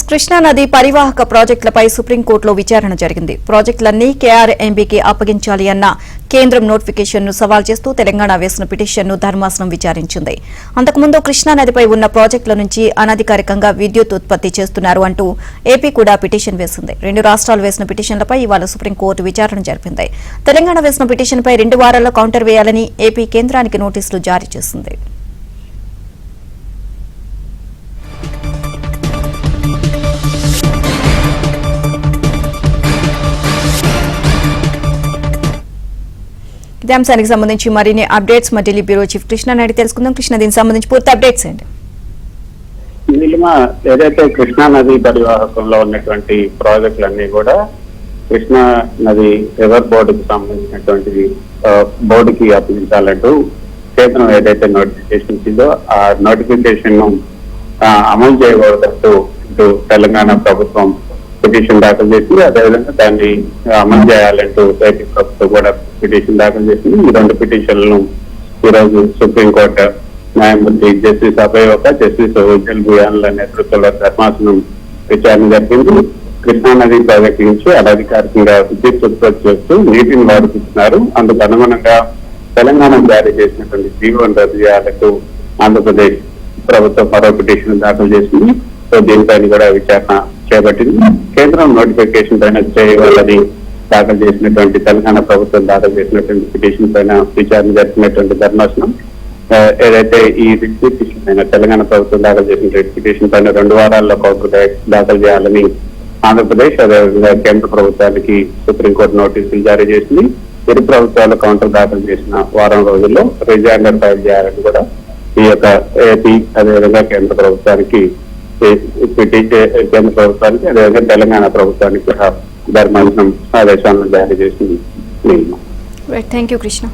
కృష్ణా నది పరివాహక ప్రాజెక్టులపై సుప్రీంకోర్టులో విచారణ జరిగింది. ప్రాజెక్టులన్నీ కేఆర్ఎంబీకి అప్పగించాలి అన్న కేంద్రం నోటిఫికేషన్ను సవాల్ చేస్తూ తెలంగాణ వేసిన పిటిషన్ను ధర్మాసనం విచారించింది. అంతకుముందు కృష్ణా నదిపై ఉన్న ప్రాజెక్టుల నుంచి అనధికారికంగా విద్యుత్ ఉత్పత్తి చేస్తున్నారు అంటూ ఏపీ కూడా పిటిషన్ వేసింది. రెండు రాష్ట్రాలు వేసిన పిటిషన్లపై ఇవాళ సుప్రీంకోర్టు విచారణ జరిపింది. తెలంగాణ వేసిన పిటిషన్పై 2 వారాల్లో కౌంటర్ వేయాలని ఏపీ కేంద్రానికి నోటీసులు జారీ చేసింది. ఇదే అంశానికి సంబంధించి మరిన్ని అప్డేట్స్ మా ఢిల్లీ బ్యూరో చీఫ్ కృష్ణ నాయుడు తెలుసుకుందాం. కృష్ణ, దీనికి సంబంధించి పూర్తి అప్డేట్స్ ఏంటి? ఏదైతే కృష్ణా నది పరివాహకంలో ఉన్నటువంటి ప్రాజెక్టులన్నీ కూడా కృష్ణా నది రివర్ బోర్డుకు సంబంధించినటువంటి బోర్డుకి అప్పగించాలంటూ కేంద్రం ఏదైతే నోటిఫికేషన్ ఇచ్చిందో ఆ నోటిఫికేషన్ ను అమలు చేయకూడదంటూ ఇటు తెలంగాణ ప్రభుత్వం పిటిషన్ దాఖలు చేసింది. అదేవిధంగా దాన్ని అమలు చేయాలంటూ ఏపీ ప్రభుత్వం కూడా పిటిషన్ దాఖలు చేసింది. ఈ 2 పిటిషన్లను ఈరోజు సుప్రీంకోర్టు న్యాయమూర్తి జస్టిస్ అభయ్ ఒక, జస్టిస్ ఉజ్జల్ భూయాన్ల నేతృత్వంలో ధర్మాసనం విచారణ జరిగింది. కృష్ణా నది ప్రాజెక్టు నుంచి అనధికారికంగా విద్యుత్ ఉత్పత్తి చేస్తూ నీటిని వాడుతున్నారు. అందుకు అనుగుణంగా తెలంగాణ జారీ చేసినటువంటి జీవోను రద్దు చేయాలంటూ ఆంధ్రప్రదేశ్ ప్రభుత్వం మరో పిటిషన్ దాఖలు చేసింది. సో దీనిపైన కూడా విచారణ చేపట్టింది. కేంద్రం నోటిఫికేషన్ పైన చేయాలని దాఖలు చేసినటువంటి తెలంగాణ ప్రభుత్వం దాఖలు చేసినటువంటి పిటిషన్ పైన విచారణ జరిపినటువంటి ధర్మాసనం ఏదైతే ఈ పిటిషన్ పైన తెలంగాణ ప్రభుత్వం దాఖలు చేసిన పిటిషన్ పైన 2 వారాల్లో కౌంటర్ దాఖలు చేయాలని ఆంధ్రప్రదేశ్ అదేవిధంగా కేంద్ర ప్రభుత్వానికి సుప్రీంకోర్టు నోటీసులు జారీ చేసింది. ఇరు ప్రభుత్వాలు కౌంటర్ దాఖలు చేసిన వారం రోజుల్లో రిజైండర్ ఫైల్ చేయాలని కూడా ఈ యొక్క ఏపీ అదేవిధంగా కేంద్ర ప్రభుత్వానికి అదేవిధంగా తెలంగాణ ప్రభుత్వానికి కూడా ధర్మాసనం ఆదేశాలను జారీ చేసింది. Thank you Krishna.